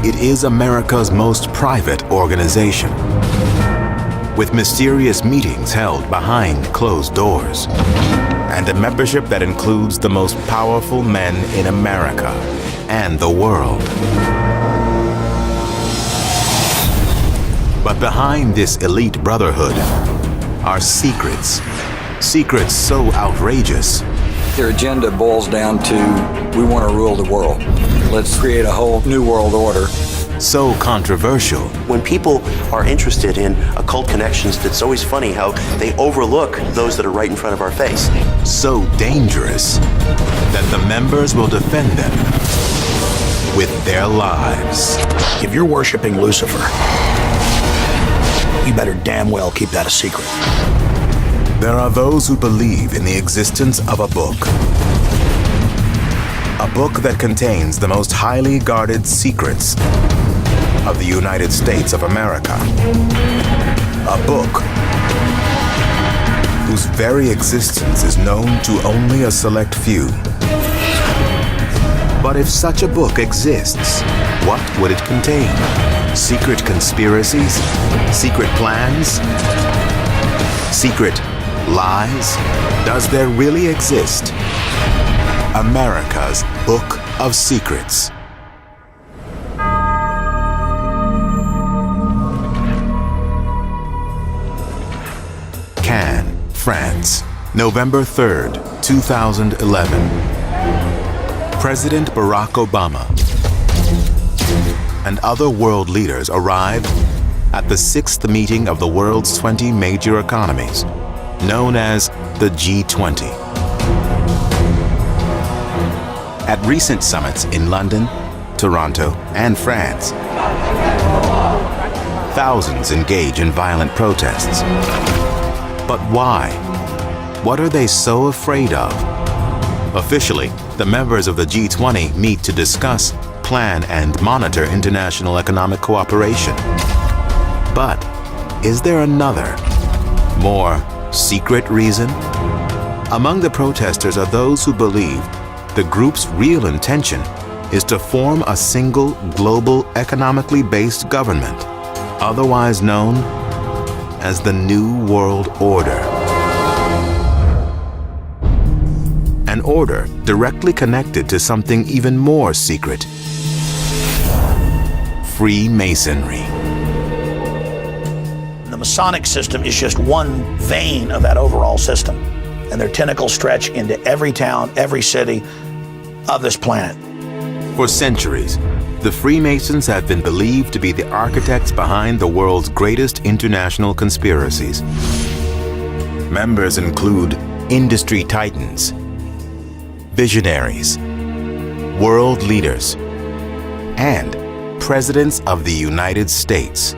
it is America's most private organization, with mysterious meetings held behind closed doors, and a membership that includes the most powerful men in America and the world. But behind this elite brotherhood are secrets. Secrets so outrageous. Their agenda boils down to, we want to rule the world. Let's create a whole new world order. So controversial. When people are interested in occult connections, it's always funny how they overlook those that are right in front of our face. So dangerous that the members will defend them with their lives. If you're worshiping Lucifer, you better damn well keep that a secret. There are those who believe in the existence of a book. A book that contains the most highly guarded secrets of the United States of America. A book whose very existence is known to only a select few. But if such a book exists, what would it contain? Secret conspiracies? Secret plans? Secret lies? Does there really exist America's Book of Secrets? Cannes, France, November 3rd, 2011. President Barack Obama and other world leaders arrived at the 6th meeting of the world's 20 major economies, known as the G20. At recent summits in London, Toronto, and France, thousands engage in violent protests. But why? What are they so afraid of? Officially, the members of the G20 meet to discuss, plan, and monitor international economic cooperation. But is there another, more secret reason? Among the protesters are those who believe the group's real intention is to form a single global economically based government, otherwise known as the New World Order. An order directly connected to something even more secret: Freemasonry. The Masonic system is just one vein of that overall system, and their tentacles stretch into every town, every city of this planet. For centuries, the Freemasons have been believed to be the architects behind the world's greatest international conspiracies. Members include industry titans, visionaries, world leaders, and presidents of the United States.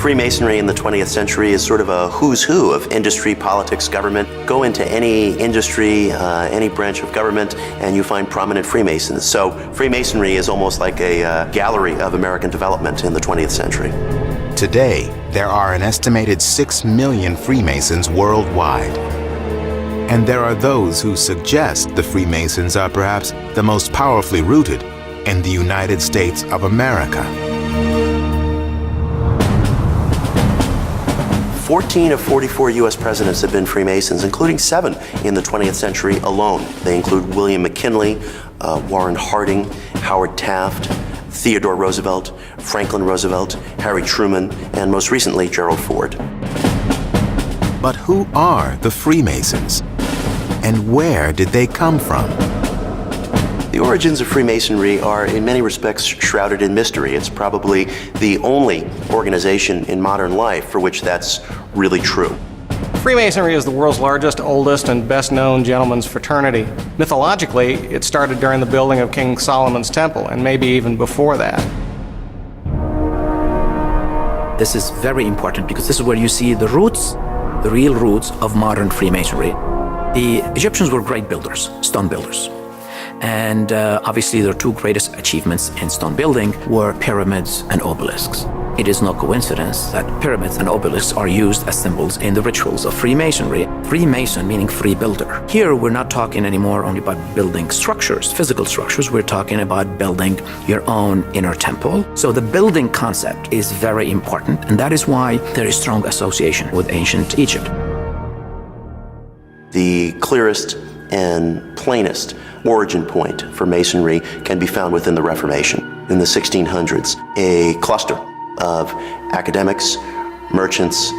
Freemasonry in the 20th century is sort of a who's who of industry, politics, government. Go into any industry, any branch of government, and you find prominent Freemasons. So Freemasonry is almost like a gallery of American development in the 20th century. Today, there are an estimated 6 million Freemasons worldwide. And there are those who suggest the Freemasons are perhaps the most powerfully rooted in the United States of America. 14 of 44 U.S. presidents have been Freemasons, including 7 in the 20th century alone. They include William McKinley, Warren Harding, Howard Taft, Theodore Roosevelt, Franklin Roosevelt, Harry Truman, and most recently, Gerald Ford. But who are the Freemasons? And where did they come from? The origins of Freemasonry are in many respects shrouded in mystery. It's probably the only organization in modern life for which that's really true. Freemasonry is the world's largest, oldest, and best-known gentlemen's fraternity. Mythologically, it started during the building of King Solomon's Temple, and maybe even before that. This is very important because this is where you see the roots, the real roots of modern Freemasonry. The Egyptians were great builders, stone builders. And obviously, their two greatest achievements in stone building were pyramids and obelisks. It is no coincidence that pyramids and obelisks are used as symbols in the rituals of Freemasonry. Freemason meaning free builder. Here, we're not talking anymore only about building structures, physical structures. We're talking about building your own inner temple. So the building concept is very important, and that is why there is strong association with ancient Egypt. The clearest and plainest origin point for Masonry can be found within the Reformation. In the 1600s, a cluster of academics, merchants,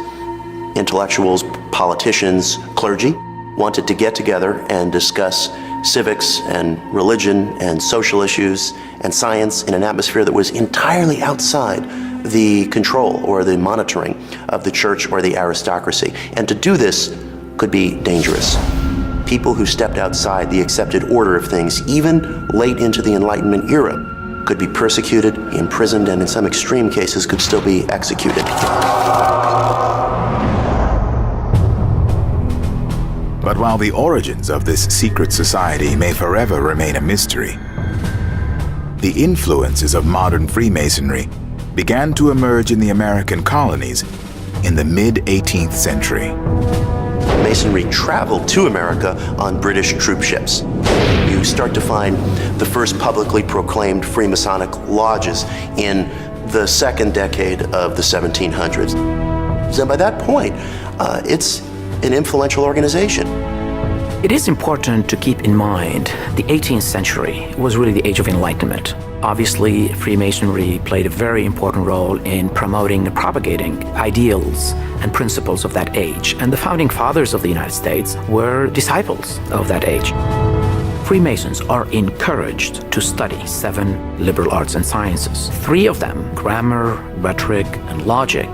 intellectuals, politicians, clergy wanted to get together and discuss civics and religion and social issues and science in an atmosphere that was entirely outside the control or the monitoring of the church or the aristocracy. And to do this could be dangerous. People who stepped outside the accepted order of things, even late into the Enlightenment era, could be persecuted, imprisoned, and in some extreme cases could still be executed. But while the origins of this secret society may forever remain a mystery, the influences of modern Freemasonry began to emerge in the American colonies in the mid-18th century. Masonry traveled to America on British troop ships. You start to find the first publicly proclaimed Freemasonic lodges in the second decade of the 1700s. And by that point, it's an influential organization. It is important to keep in mind the 18th century was really the age of enlightenment. Obviously, Freemasonry played a very important role in promoting and propagating ideals and principles of that age, and the founding fathers of the United States were disciples of that age. Freemasons are encouraged to study 7 liberal arts and sciences. 3 of them, grammar, rhetoric, and logic,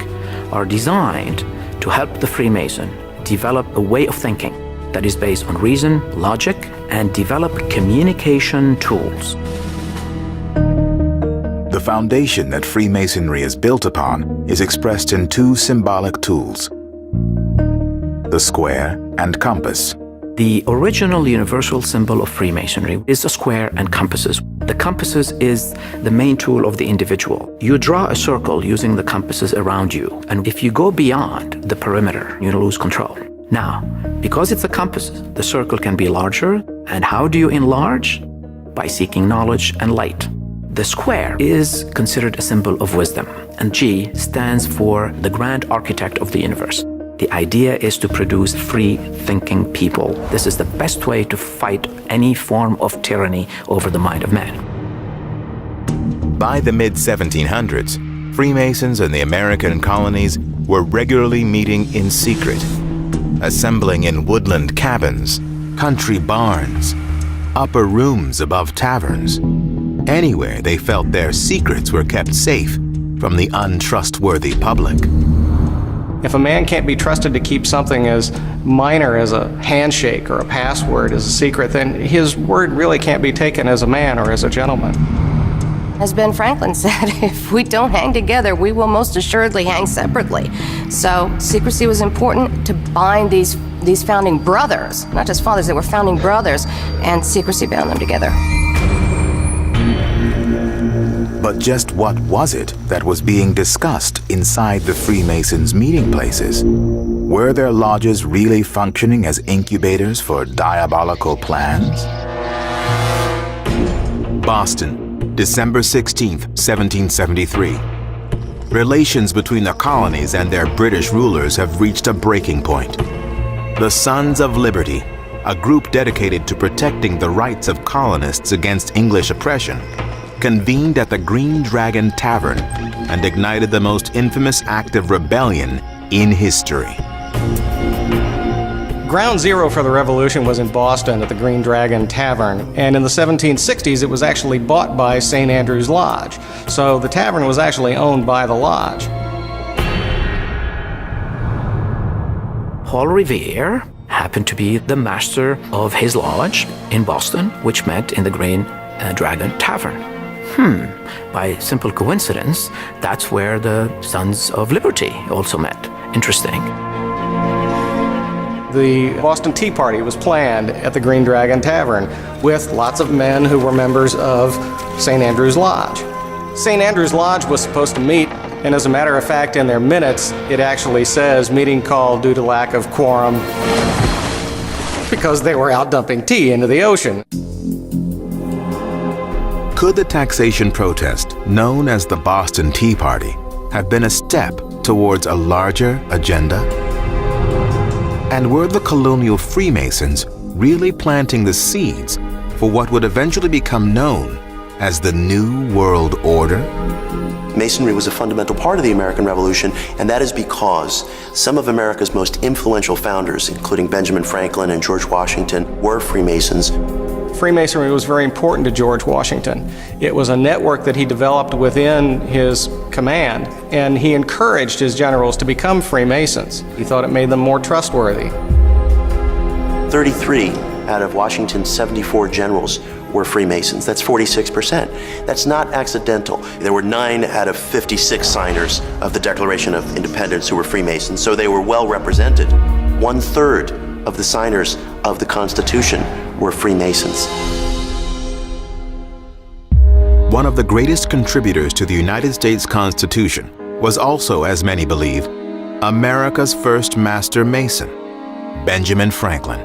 are designed to help the Freemason develop a way of thinking that is based on reason, logic, and develop communication tools. The foundation that Freemasonry is built upon is expressed in 2 symbolic tools: the square and compass. The original universal symbol of Freemasonry is a square and compasses. The compasses is the main tool of the individual. You draw a circle using the compasses around you, and if you go beyond the perimeter, you lose control. Now, because it's a compass, the circle can be larger, and how do you enlarge? By seeking knowledge and light. The square is considered a symbol of wisdom, and G stands for the grand architect of the universe. The idea is to produce free-thinking people. This is the best way to fight any form of tyranny over the mind of man. By the mid-1700s, Freemasons in the American colonies were regularly meeting in secret, assembling in woodland cabins, country barns, upper rooms above taverns, anywhere they felt their secrets were kept safe from the untrustworthy public. If a man can't be trusted to keep something as minor as a handshake or a password as a secret, then his word really can't be taken as a man or as a gentleman. As Ben Franklin said, if we don't hang together, we will most assuredly hang separately. So secrecy was important to bind these founding brothers, not just fathers, they were founding brothers, and secrecy bound them together. But just what was it that was being discussed inside the Freemasons' meeting places? Were their lodges really functioning as incubators for diabolical plans? Boston, December 16th, 1773. Relations between the colonies and their British rulers have reached a breaking point. The Sons of Liberty, a group dedicated to protecting the rights of colonists against English oppression, convened at the Green Dragon Tavern and ignited the most infamous act of rebellion in history. Ground zero for the revolution was in Boston at the Green Dragon Tavern, and in the 1760s it was actually bought by St. Andrew's Lodge. So the tavern was actually owned by the lodge. Paul Revere happened to be the master of his lodge in Boston, which met in the Green Dragon Tavern. By simple coincidence, that's where the Sons of Liberty also met. Interesting. the Boston Tea Party was planned at the Green Dragon Tavern with lots of men who were members of St. Andrew's Lodge. St. Andrew's Lodge was supposed to meet, and as a matter of fact, in their minutes, it actually says meeting called due to lack of quorum because they were out dumping tea into the ocean. Could the taxation protest, known as the Boston Tea Party, have been a step towards a larger agenda? And were the colonial Freemasons really planting the seeds for what would eventually become known as the New World Order? Masonry was a fundamental part of the American Revolution, and that is because some of America's most influential founders, including Benjamin Franklin and George Washington, were Freemasons. Freemasonry was very important to George Washington. It was a network that he developed within his command, and he encouraged his generals to become Freemasons. He thought it made them more trustworthy. 33 out of Washington's 74 generals were Freemasons. That's 46%. That's not accidental. There were 9 out of 56 signers of the Declaration of Independence who were Freemasons, so they were well represented. 1/3 of the signers of the Constitution were Freemasons. One of the greatest contributors to the United States Constitution was also, as many believe, America's first master Mason, Benjamin Franklin.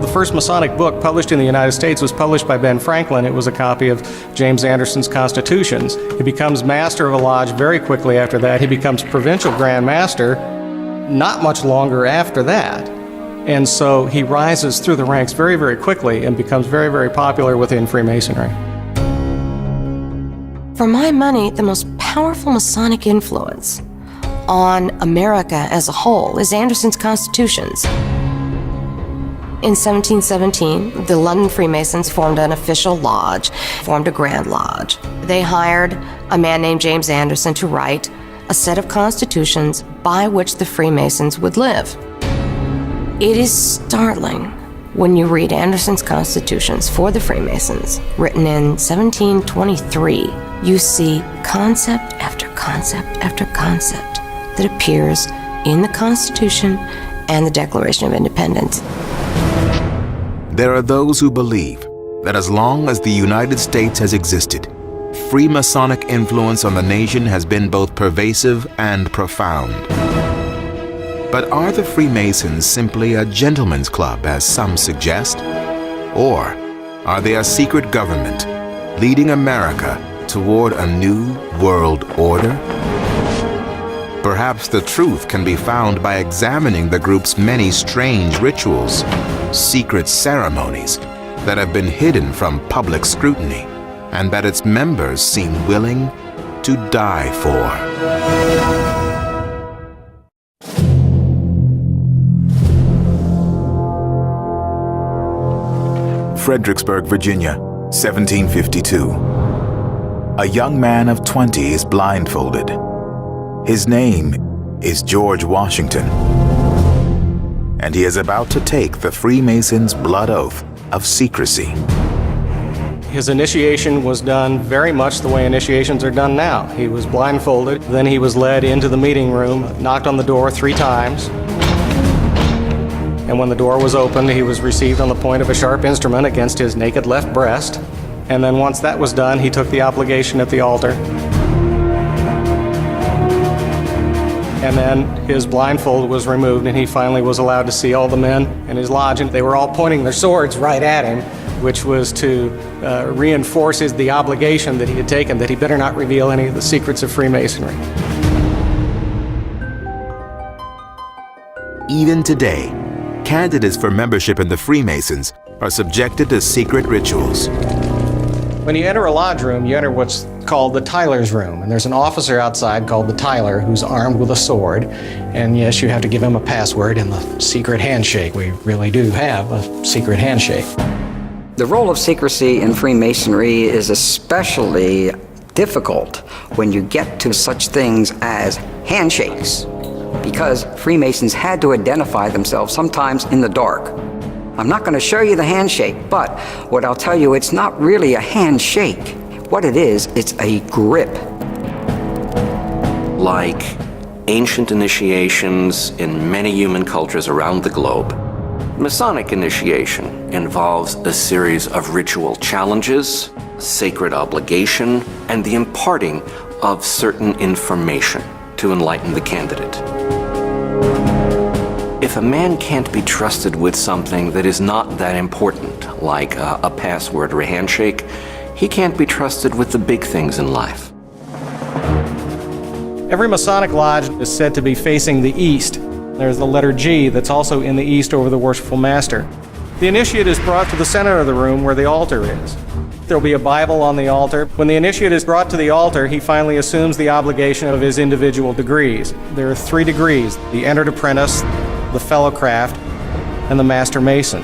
The first Masonic book published in the United States was published by Ben Franklin. It was a copy of James Anderson's Constitutions. He becomes master of a lodge very quickly after that. He becomes provincial Grand Master not much longer after that. And so he rises through the ranks very, very quickly and becomes very, very popular within Freemasonry. For my money, the most powerful Masonic influence on America as a whole is Anderson's Constitutions. In 1717, the London Freemasons formed an official lodge, formed a Grand Lodge. They hired a man named James Anderson to write a set of constitutions by which the Freemasons would live. It is startling when you read Anderson's Constitutions for the Freemasons, written in 1723. You see concept after concept after concept that appears in the Constitution and the Declaration of Independence. There are those who believe that as long as the United States has existed, Freemasonic influence on the nation has been both pervasive and profound. But are the Freemasons simply a gentleman's club, as some suggest? Or are they a secret government leading America toward a new world order? Perhaps the truth can be found by examining the group's many strange rituals, secret ceremonies that have been hidden from public scrutiny and that its members seem willing to die for. Fredericksburg, Virginia, 1752. A young man of 20 is blindfolded. His name is George Washington, and he is about to take the Freemasons' blood oath of secrecy. His initiation was done very much the way initiations are done now. He was blindfolded, then he was led into the meeting room, knocked on the door 3 times, and when the door was opened, he was received on the point of a sharp instrument against his naked left breast. And then once that was done, he took the obligation at the altar. And then his blindfold was removed, and he finally was allowed to see all the men in his lodge, and they were all pointing their swords right at him, which was to reinforce the obligation that he had taken, that he better not reveal any of the secrets of Freemasonry. Even today, candidates for membership in the Freemasons are subjected to secret rituals. When you enter a lodge room, you enter what's called the Tyler's room, and there's an officer outside called the Tyler who's armed with a sword, and yes, you have to give him a password and the secret handshake. We really do have a secret handshake. The role of secrecy in Freemasonry is especially difficult when you get to such things as handshakes, because Freemasons had to identify themselves sometimes in the dark. I'm not going to show you the handshake, but what I'll tell you, it's not really a handshake. What it is, it's a grip. Like ancient initiations in many human cultures around the globe. Masonic initiation involves a series of ritual challenges, sacred obligation, and the imparting of certain information to enlighten the candidate. If a man can't be trusted with something that is not that important, like a password or a handshake, he can't be trusted with the big things in life. Every Masonic lodge is said to be facing the east. There's the letter G that's also in the east over the worshipful master. The initiate is brought to the center of the room where the altar is. There'll be a Bible on the altar. When the initiate is brought to the altar, he finally assumes the obligation of his individual degrees. There are 3 degrees: the entered apprentice, the fellow craft, and the master mason.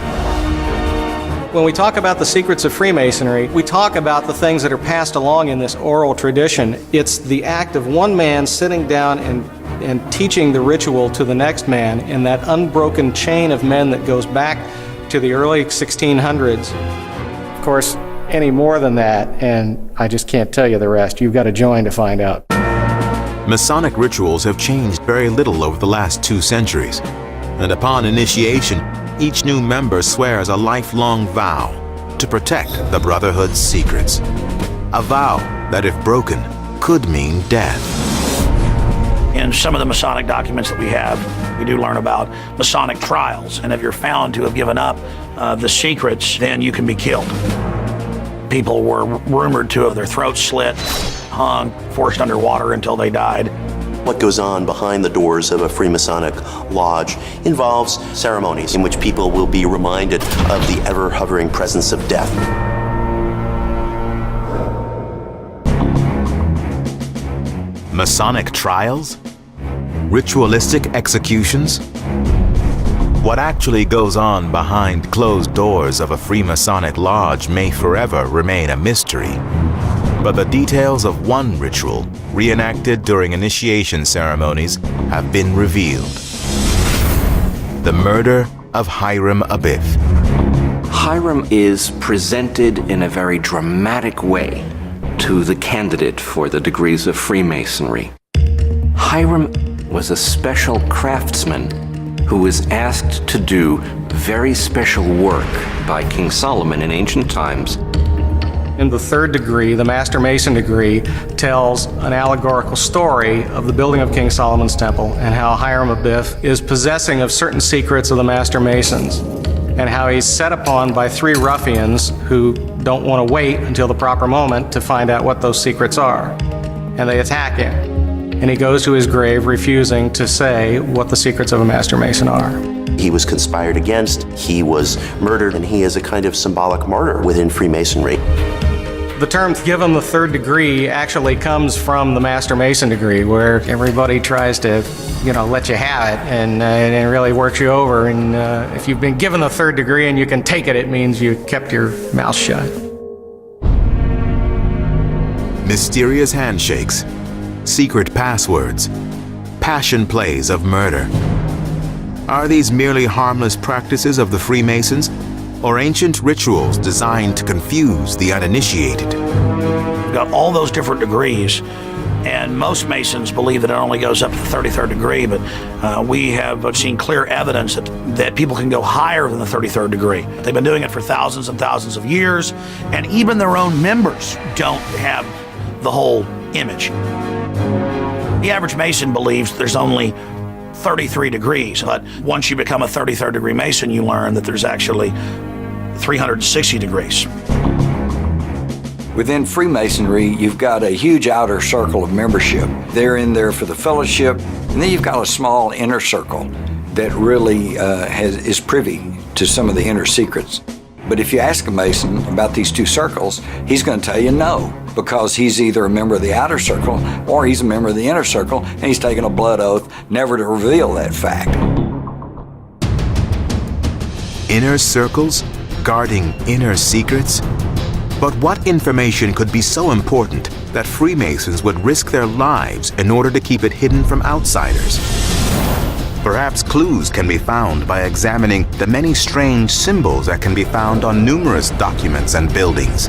When we talk about the secrets of Freemasonry, we talk about the things that are passed along in this oral tradition. It's the act of one man sitting down and teaching the ritual to the next man in that unbroken chain of men that goes back to the early 1600s. Of course, any more than that, and I just can't tell you the rest. You've got to join to find out. Masonic rituals have changed very little over the last 2 centuries, and upon initiation, each new member swears a lifelong vow to protect the Brotherhood's secrets. A vow that, if broken, could mean death. In some of the Masonic documents that we have, we do learn about Masonic trials, and if you're found to have given up the secrets, then you can be killed. People were rumored to have their throats slit, hung, forced underwater until they died. What goes on behind the doors of a Freemasonic lodge involves ceremonies in which people will be reminded of the ever-hovering presence of death. Masonic trials? Ritualistic executions? What actually goes on behind closed doors of a Freemasonic lodge may forever remain a mystery. But the details of one ritual reenacted during initiation ceremonies have been revealed. The murder of Hiram Abiff. Hiram is presented in a very dramatic way to the candidate for the degrees of Freemasonry. Hiram was a special craftsman who was asked to do very special work by King Solomon in ancient times. In the 3rd degree, the Master Mason degree tells an allegorical story of the building of King Solomon's temple and how Hiram Abiff is possessing of certain secrets of the Master Masons, and how he's set upon by 3 ruffians who don't want to wait until the proper moment to find out what those secrets are. And they attack him, and he goes to his grave refusing to say what the secrets of a Master Mason are. He was conspired against, he was murdered, and he is a kind of symbolic martyr within Freemasonry. The term "give him the 3rd degree" actually comes from the Master Mason degree, where everybody tries to, let you have it, and it really works you over. And if you've been given the 3rd degree and you can take it, it means you kept your mouth shut. Mysterious handshakes, secret passwords, passion plays of murder. Are these merely harmless practices of the Freemasons, or ancient rituals designed to confuse the uninitiated? We've got all those different degrees, and most Masons believe that it only goes up to the 33rd degree, but we have seen clear evidence that people can go higher than the 33rd degree. They've been doing it for thousands and thousands of years, and even their own members don't have the whole image. The average Mason believes there's only 33 degrees, but once you become a 33rd degree Mason, you learn that there's actually 360 degrees. Within Freemasonry, you've got a huge outer circle of membership. They're in there for the fellowship, and then you've got a small inner circle that really is privy to some of the inner secrets. But if you ask a Mason about these 2 circles, he's going to tell you no, because he's either a member of the outer circle or he's a member of the inner circle, and he's taken a blood oath never to reveal that fact. Inner circles? Guarding inner secrets? But what information could be so important that Freemasons would risk their lives in order to keep it hidden from outsiders? Perhaps clues can be found by examining the many strange symbols that can be found on numerous documents and buildings,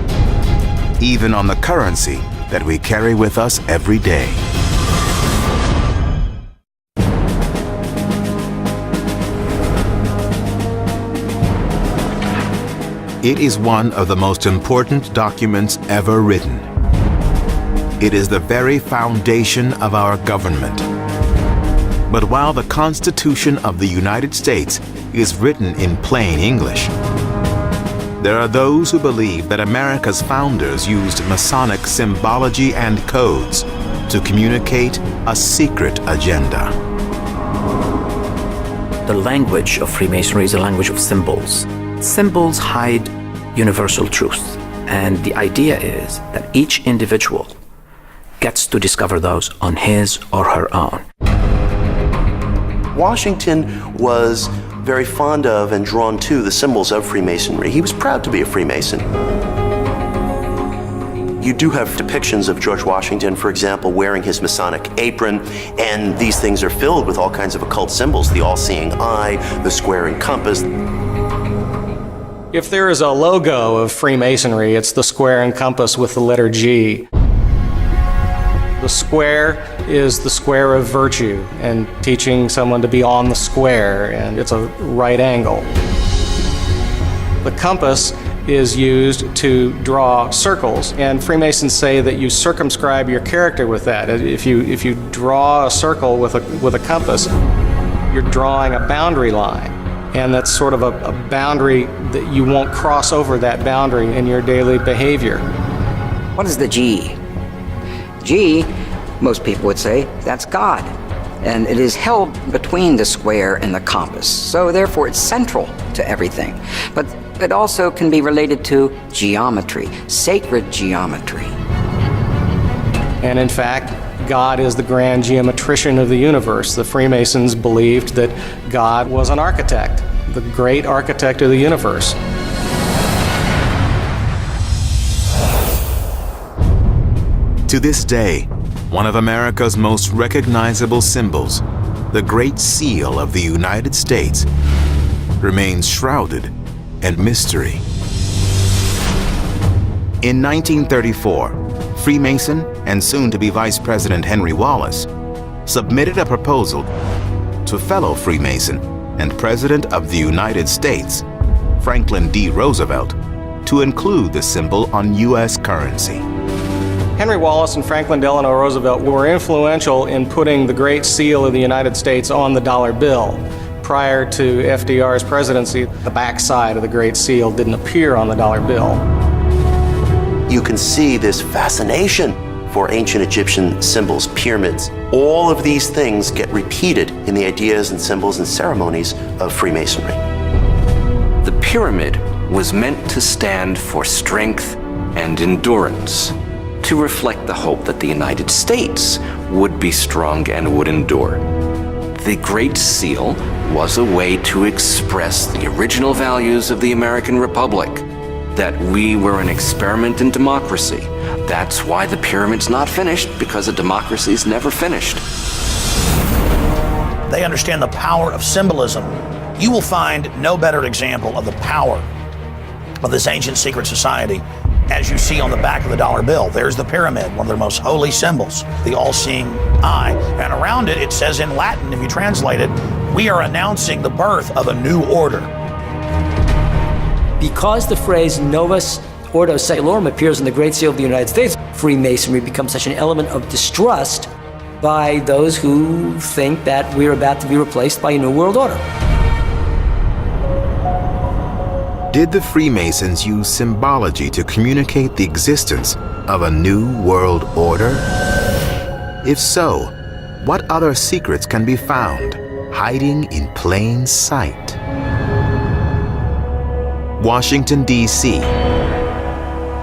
even on the currency that we carry with us every day. It is one of the most important documents ever written. It is the very foundation of our government. But while the Constitution of the United States is written in plain English, there are those who believe that America's founders used Masonic symbology and codes to communicate a secret agenda. The language of Freemasonry is a language of symbols. Symbols hide universal truth, and the idea is that each individual gets to discover those on his or her own. Washington was very fond of and drawn to the symbols of Freemasonry. He was proud to be a Freemason. You do have depictions of George Washington, for example, wearing his Masonic apron, and these things are filled with all kinds of occult symbols, the all-seeing eye, the square and compass. If there is a logo of Freemasonry, it's the square and compass with the letter G. The square is the square of virtue and teaching someone to be on the square, and it's a right angle. The compass is used to draw circles, and Freemasons say that you circumscribe your character with that. If you draw a circle with a compass, you're drawing a boundary line, and that's sort of a boundary that you won't cross over that boundary in your daily behavior. What is the G? G, most people would say, that's God. And it is held between the square and the compass. So therefore it's central to everything. But it also can be related to geometry, sacred geometry. And in fact, God is the grand geometrician of the universe. The Freemasons believed that God was an architect, the great architect of the universe. To this day, one of America's most recognizable symbols, the Great Seal of the United States, remains shrouded in mystery. In 1934, Freemason and soon-to-be Vice President Henry Wallace submitted a proposal to fellow Freemason and President of the United States, Franklin D. Roosevelt, to include the symbol on U.S. currency. Henry Wallace and Franklin Delano Roosevelt were influential in putting the Great Seal of the United States on the dollar bill. Prior to FDR's presidency, the backside of the Great Seal didn't appear on the dollar bill. You can see this fascination for ancient Egyptian symbols, pyramids. All of these things get repeated in the ideas and symbols and ceremonies of Freemasonry. The pyramid was meant to stand for strength and endurance, to reflect the hope that the United States would be strong and would endure. The Great Seal was a way to express the original values of the American Republic, that we were an experiment in democracy. That's why the pyramid's not finished, because a democracy's never finished. They understand the power of symbolism. You will find no better example of the power of this ancient secret society as you see on the back of the dollar bill. There's the pyramid, one of their most holy symbols, the all-seeing eye. And around it, it says in Latin, if you translate it, we are announcing the birth of a new order. Because the phrase Novus Ordo Seclorum appears in the Great Seal of the United States, Freemasonry becomes such an element of distrust by those who think that we're about to be replaced by a new world order. Did the Freemasons use symbology to communicate the existence of a new world order? If so, what other secrets can be found hiding in plain sight? Washington, D.C.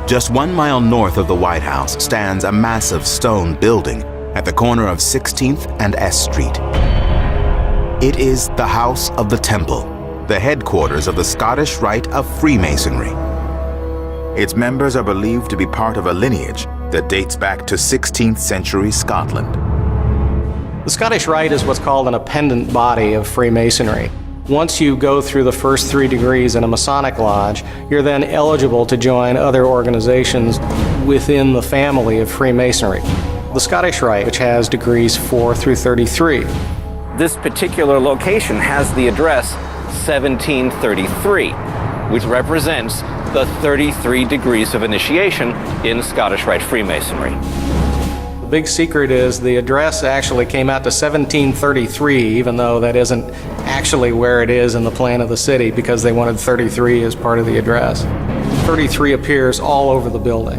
Just 1 mile north of the White House stands a massive stone building at the corner of 16th and S Street. It is the House of the Temple, the headquarters of the Scottish Rite of Freemasonry. Its members are believed to be part of a lineage that dates back to 16th century Scotland. The Scottish Rite is what's called an appendant body of Freemasonry. Once you go through the first 3 degrees in a Masonic lodge, you're then eligible to join other organizations within the family of Freemasonry. The Scottish Rite, which has degrees 4 through 33. This particular location has the address 1733, which represents the 33 degrees of initiation in Scottish Rite Freemasonry. The big secret is the address actually came out to 1733, even though that isn't actually where it is in the plan of the city, because they wanted 33 as part of the address. 33 appears all over the building.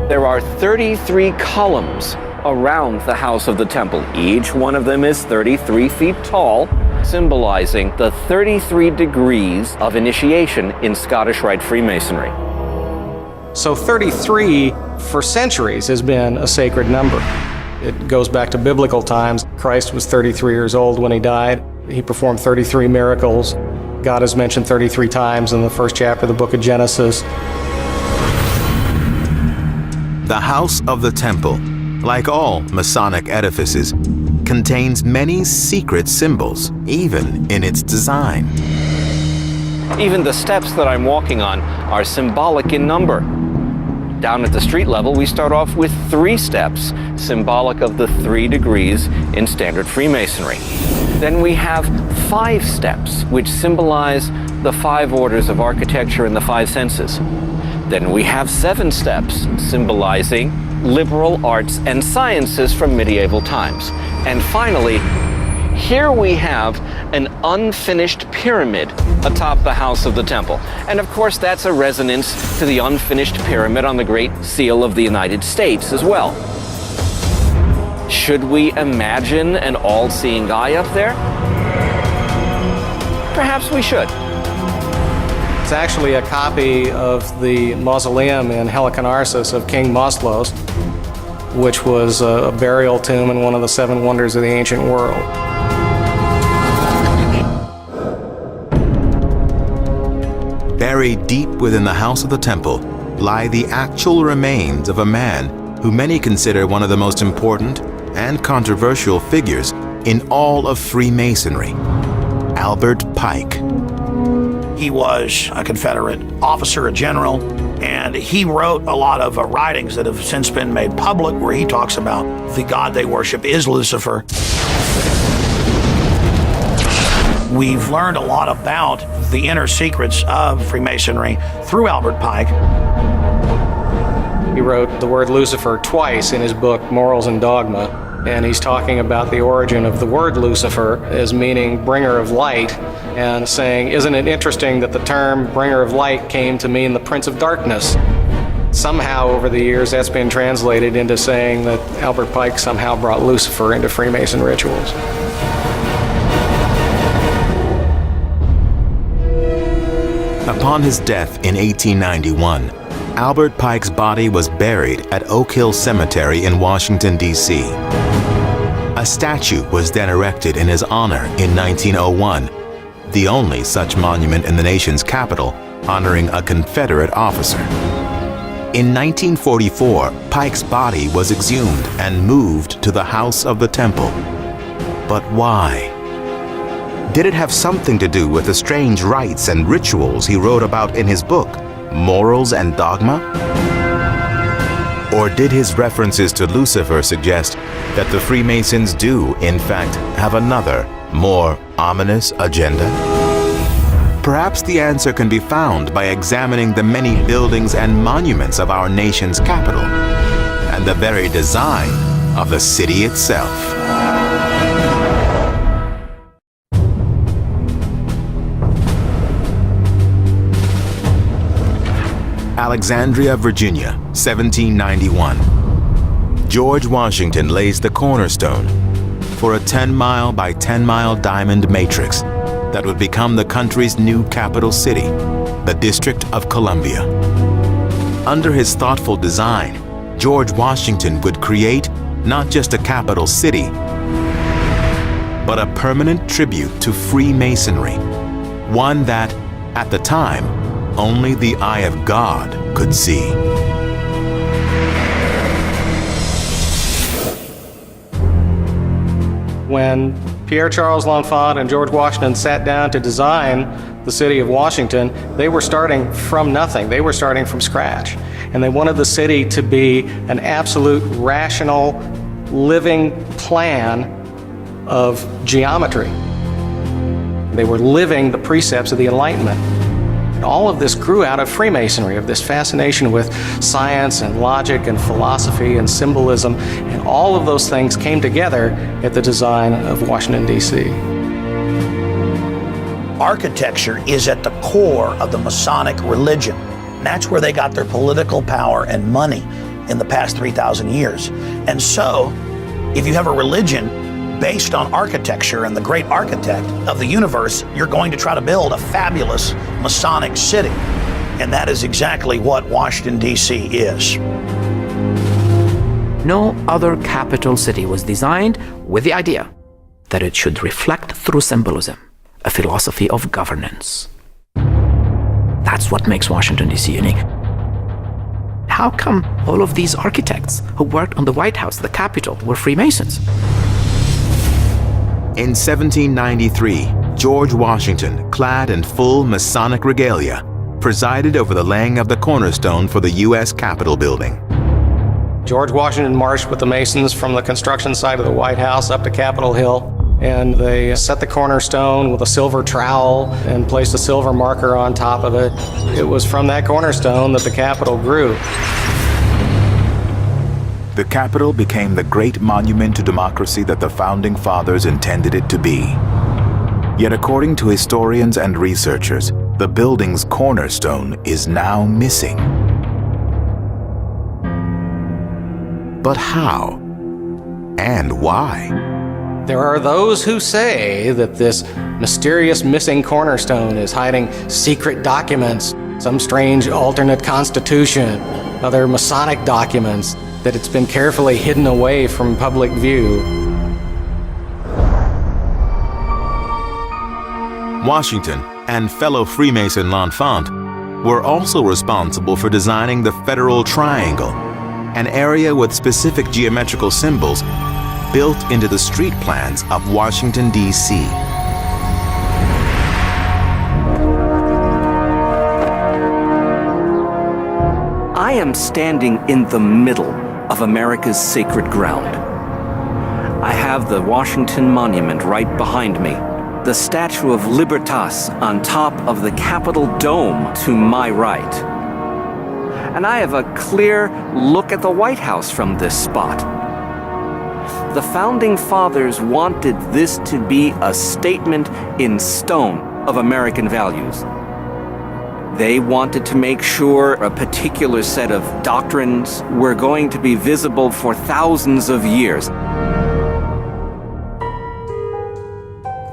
There are 33 columns around the house of the temple. Each one of them is 33 feet tall, symbolizing the 33 degrees of initiation in Scottish Rite Freemasonry. So 33 for centuries has been a sacred number. It goes back to biblical times. Christ was 33 years old when he died. He performed 33 miracles. God is mentioned 33 times in the first chapter of the book of Genesis. The House of the Temple, like all Masonic edifices, contains many secret symbols, even in its design. Even the steps that I'm walking on are symbolic in number. Down at the street level, we start off with 3 steps, symbolic of the 3 degrees in standard Freemasonry. Then we have 5 steps, which symbolize the 5 orders of architecture and the 5 senses. Then we have 7 steps, symbolizing liberal arts and sciences from medieval times. And finally, here we have an unfinished pyramid atop the House of the Temple. And of course, that's a resonance to the unfinished pyramid on the Great Seal of the United States as well. Should we imagine an all-seeing eye up there? Perhaps we should. It's actually a copy of the mausoleum in Helicanarsis of King Moslos, which was a burial tomb in one of the 7 wonders of the ancient world. Buried deep within the House of the Temple lie the actual remains of a man who many consider one of the most important and controversial figures in all of Freemasonry, Albert Pike. He was a Confederate officer, a general, and he wrote a lot of writings that have since been made public where he talks about the god they worship is Lucifer. We've learned a lot about the inner secrets of Freemasonry through Albert Pike. He wrote the word Lucifer twice in his book, Morals and Dogma, and he's talking about the origin of the word Lucifer as meaning bringer of light, and saying, isn't it interesting that the term bringer of light came to mean the prince of darkness? Somehow over the years that's been translated into saying that Albert Pike somehow brought Lucifer into Freemason rituals. Upon his death in 1891, Albert Pike's body was buried at Oak Hill Cemetery in Washington, D.C. A statue was then erected in his honor in 1901, the only such monument in the nation's capital honoring a Confederate officer. In 1944, Pike's body was exhumed and moved to the House of the Temple. But why? Did it have something to do with the strange rites and rituals he wrote about in his book, Morals and Dogma? Or did his references to Lucifer suggest that the Freemasons do, in fact, have another, more ominous agenda? Perhaps the answer can be found by examining the many buildings and monuments of our nation's capital, and the very design of the city itself. Alexandria, Virginia, 1791. George Washington lays the cornerstone for a 10-mile by 10-mile diamond matrix that would become the country's new capital city, the District of Columbia. Under his thoughtful design, George Washington would create not just a capital city, but a permanent tribute to Freemasonry, one that, at the time, only the eye of God could see. When Pierre Charles L'Enfant and George Washington sat down to design the city of Washington, they were starting from nothing. They were starting from scratch. And they wanted the city to be an absolute rational, living plan of geometry. They were living the precepts of the Enlightenment. And all of this grew out of Freemasonry, of this fascination with science and logic and philosophy and symbolism, and all of those things came together at the design of Washington, D.C. Architecture is at the core of the Masonic religion. And that's where they got their political power and money in the past 3,000 years. And so, if you have a religion based on architecture and the great architect of the universe, you're going to try to build a fabulous Masonic city. And that is exactly what Washington, D.C. is. No other capital city was designed with the idea that it should reflect through symbolism a philosophy of governance. That's what makes Washington, D.C. unique. How come all of these architects who worked on the White House, the Capitol, were Freemasons? In 1793, George Washington, clad in full Masonic regalia, presided over the laying of the cornerstone for the U.S. Capitol building. George Washington marched with the Masons from the construction site of the White House up to Capitol Hill, and they set the cornerstone with a silver trowel and placed a silver marker on top of it. It was from that cornerstone that the Capitol grew. The Capitol became the great monument to democracy that the Founding Fathers intended it to be. Yet according to historians and researchers, the building's cornerstone is now missing. But how? And why? There are those who say that this mysterious missing cornerstone is hiding secret documents, some strange alternate constitution, other Masonic documents, that it's been carefully hidden away from public view. Washington and fellow Freemason L'Enfant were also responsible for designing the Federal Triangle, an area with specific geometrical symbols built into the street plans of Washington, D.C. I am standing in the middle of America's sacred ground. I have the Washington Monument right behind me, the Statue of Libertas on top of the Capitol Dome to my right. And I have a clear look at the White House from this spot. The Founding Fathers wanted this to be a statement in stone of American values. They wanted to make sure a particular set of doctrines were going to be visible for thousands of years.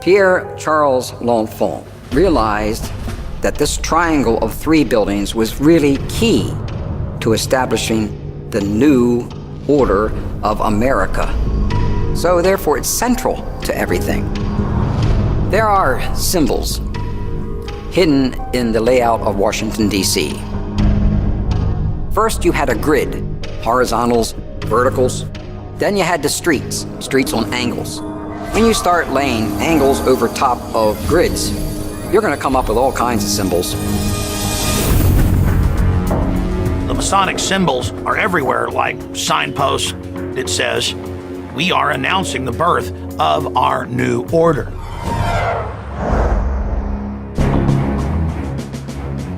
Pierre Charles L'Enfant realized that this triangle of three buildings was really key to establishing the new order of America. So therefore, it's central to everything. There are symbols hidden in the layout of Washington, D.C. First, you had a grid, horizontals, verticals. Then you had the streets on angles. When you start laying angles over top of grids, you're going to come up with all kinds of symbols. The Masonic symbols are everywhere, like signposts that says, "We are announcing the birth of our new order."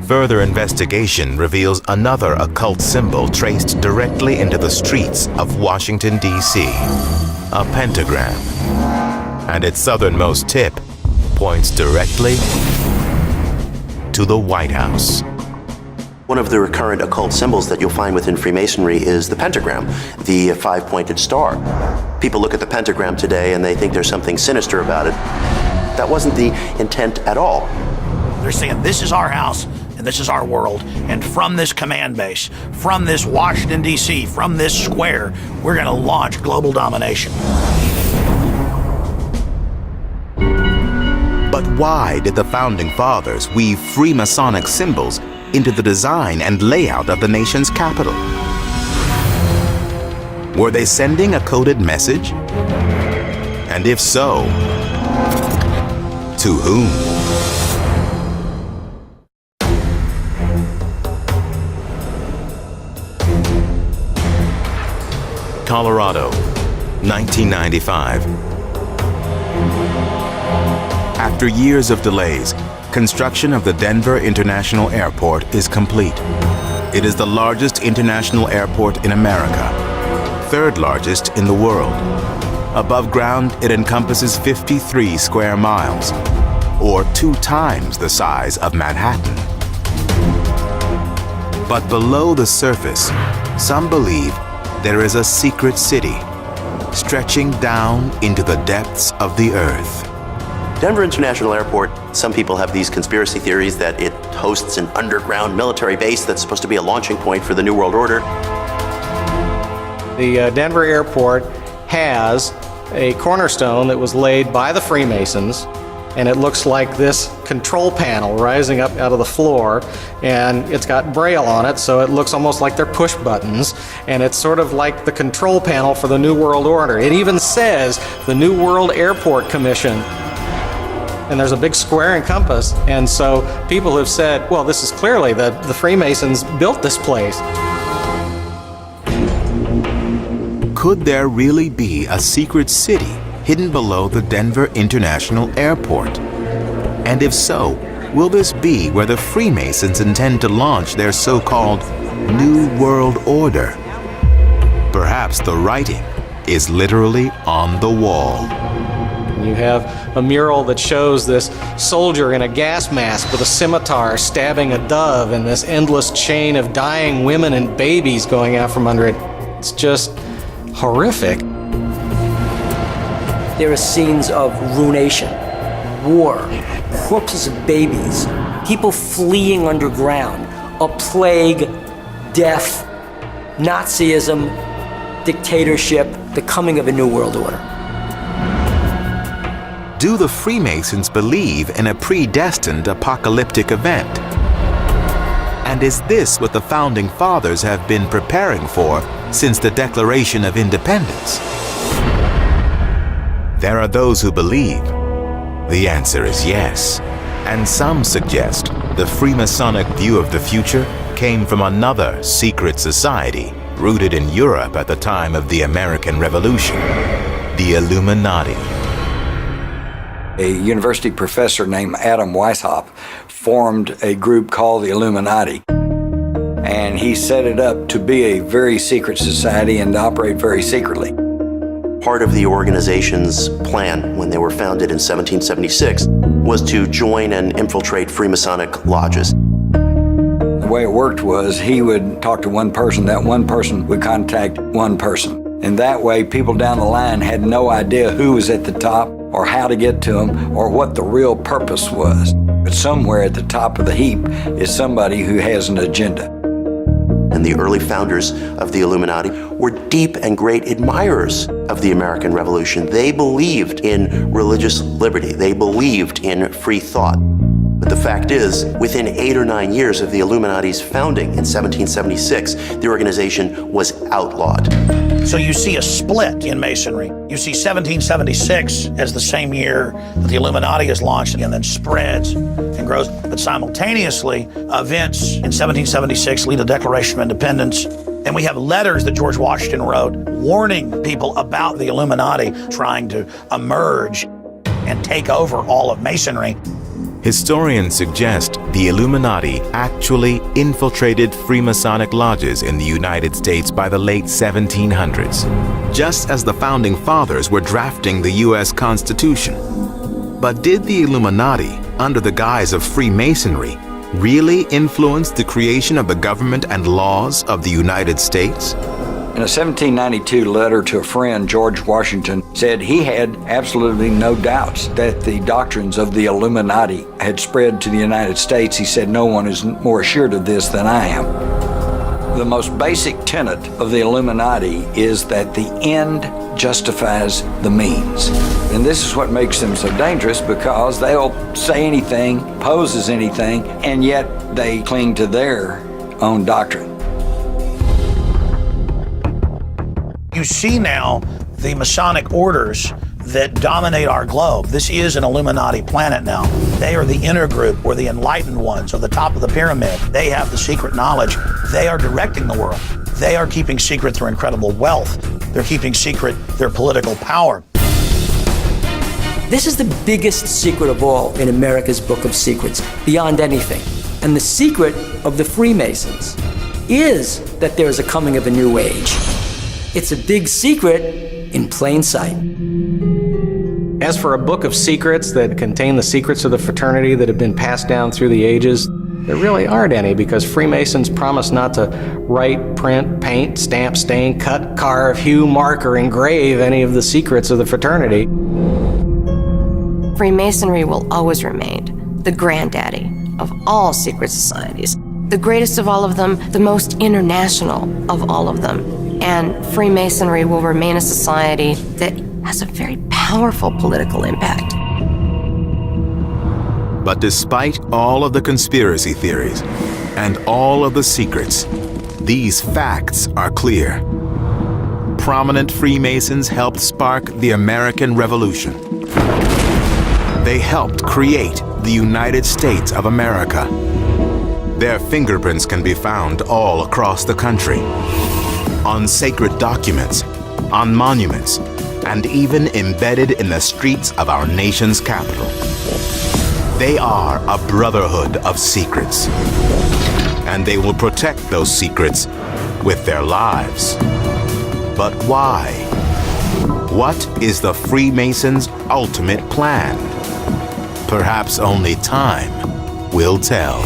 Further investigation reveals another occult symbol traced directly into the streets of Washington, D.C., a pentagram. And its southernmost tip points directly to the White House. One of the recurrent occult symbols that you'll find within Freemasonry is the pentagram, the five-pointed star. People look at the pentagram today and they think there's something sinister about it. That wasn't the intent at all. They're saying, this is our house and this is our world. And from this command base, from this Washington, D.C., from this square, we're going to launch global domination. But why did the Founding Fathers weave Freemasonic symbols into the design and layout of the nation's capital? Were they sending a coded message? And if so, to whom? Colorado, 1995. After years of delays, construction of the Denver International Airport is complete. It is the largest international airport in America, third largest in the world. Above ground, it encompasses 53 square miles, or 2 times the size of Manhattan. But below the surface, some believe there is a secret city stretching down into the depths of the earth. Denver International Airport, some people have these conspiracy theories that it hosts an underground military base that's supposed to be a launching point for the New World Order. The Denver airport has a cornerstone that was laid by the Freemasons, and it looks like this control panel rising up out of the floor, and it's got braille on it, so it looks almost like they're push buttons, and it's sort of like the control panel for the New World Order. It even says the New World Airport Commission, and there's a big square and compass, and so people have said, well, this is clearly the Freemasons built this place. Could there really be a secret city hidden below the Denver International Airport? And if so, will this be where the Freemasons intend to launch their so-called New World Order? Perhaps the writing is literally on the wall. You have a mural that shows this soldier in a gas mask with a scimitar stabbing a dove, and this endless chain of dying women and babies going out from under it. It's just horrific. There are scenes of ruination, war, corpses of babies, people fleeing underground, a plague, death, Nazism, dictatorship, the coming of a new world order. Do the Freemasons believe in a predestined apocalyptic event? And is this what the Founding Fathers have been preparing for since the Declaration of Independence? There are those who believe. The answer is yes. And some suggest the Freemasonic view of the future came from another secret society rooted in Europe at the time of the American Revolution, the Illuminati. A university professor named Adam Weishaupt formed a group called the Illuminati. And he set it up to be a very secret society and to operate very secretly. Part of the organization's plan when they were founded in 1776 was to join and infiltrate Freemasonic lodges. The way it worked was he would talk to one person, that one person would contact one person. And that way people down the line had no idea who was at the top or how to get to them or what the real purpose was. But somewhere at the top of the heap is somebody who has an agenda. And the early founders of the Illuminati were deep and great admirers of the American Revolution. They believed in religious liberty. They believed in free thought. But the fact is, within 8 or 9 years of the Illuminati's founding in 1776, the organization was outlawed. So you see a split in Masonry. You see 1776 as the same year that the Illuminati is launched and then spreads and grows. But simultaneously, events in 1776 lead to the Declaration of Independence. And we have letters that George Washington wrote warning people about the Illuminati trying to emerge and take over all of Masonry. Historians suggest the Illuminati actually infiltrated Freemasonic lodges in the United States by the late 1700s, just as the Founding Fathers were drafting the U.S. Constitution. But did the Illuminati, under the guise of Freemasonry, really influence the creation of the government and laws of the United States? In a 1792 letter to a friend, George Washington said he had absolutely no doubts that the doctrines of the Illuminati had spread to the United States. He said, no one is more assured of this than I am. The most basic tenet of the Illuminati is that the end justifies the means. And this is what makes them so dangerous, because they'll say anything, pose as anything, and yet they cling to their own doctrine. You see now the Masonic orders that dominate our globe. This is an Illuminati planet now. They are the inner group, or the enlightened ones, or the top of the pyramid. They have the secret knowledge. They are directing the world. They are keeping secret their incredible wealth. They're keeping secret their political power. This is the biggest secret of all in America's Book of Secrets, beyond anything. And the secret of the Freemasons is that there is a coming of a new age. It's a big secret in plain sight. As for a book of secrets that contain the secrets of the fraternity that have been passed down through the ages, there really aren't any, because Freemasons promise not to write, print, paint, stamp, stain, cut, carve, hew, mark, or engrave any of the secrets of the fraternity. Freemasonry will always remain the granddaddy of all secret societies, the greatest of all of them, the most international of all of them. And Freemasonry will remain a society that has a very powerful political impact. But despite all of the conspiracy theories and all of the secrets, these facts are clear. Prominent Freemasons helped spark the American Revolution. They helped create the United States of America. Their fingerprints can be found all across the country, on sacred documents, on monuments, and even embedded in the streets of our nation's capital. They are a brotherhood of secrets, and they will protect those secrets with their lives. But why? What is the Freemasons' ultimate plan? Perhaps only time will tell.